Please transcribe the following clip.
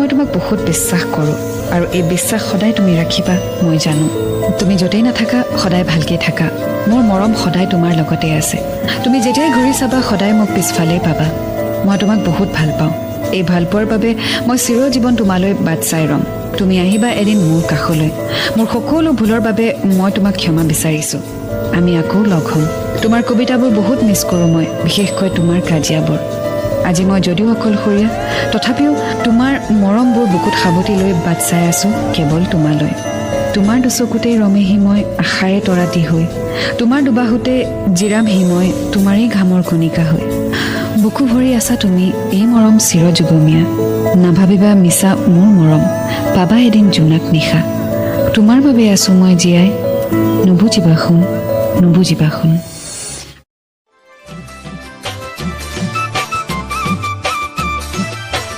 মই তোমাক বহুত বিশ্বাস কৰোঁ আৰু এই বিশ্বাস সদায় তুমি ৰাখিবা মই জানো তুমি য'তেই নাথাকা সদায় ভালকৈ থাকা মোৰ মৰম সদায় তোমাৰ লগতে আছে তুমি যেতিয়াই ঘূৰি চাবা সদায় মোক পিছফালেই পাবা মই তোমাক বহুত ভাল পাওঁ এই ভাল পোৱাৰ বাবে মই চিৰজীৱন তোমালৈ বাট চাই ৰ'ম তুমি আহিবা এদিন মোৰ কাষলৈ মোৰ সকলো ভুলৰ বাবে মই তোমাক ক্ষমা বিচাৰিছোঁ আমি আকৌ লগ হ'ম তোমাৰ কবিতাবোৰ বহুত মিছ কৰোঁ মই বিশেষকৈ তোমাৰ কাজিয়াবোৰ আজি মই যদিও অকলশৰীয়া তথাপিও তোমাৰ মৰমবোৰ বুকুত সাৱটি লৈ বাট চাই আছোঁ কেৱল তোমালৈ তোমাৰ দুচকুতেই ৰমেহি মই আশাৰে তৰাতি হৈ তোমাৰ দুবাহুতে জিৰামহি মই তোমাৰেই ঘামৰ কণিকা হৈ বুকু ভৰি আছা তুমি এই মৰম চিৰযুগমীয়া নাভাবিবা মিছা মোৰ মৰম পাবা এদিন জোনাক নিশা তোমাৰ বাবে আছোঁ মই জীয়াই নুবুজিবা শুন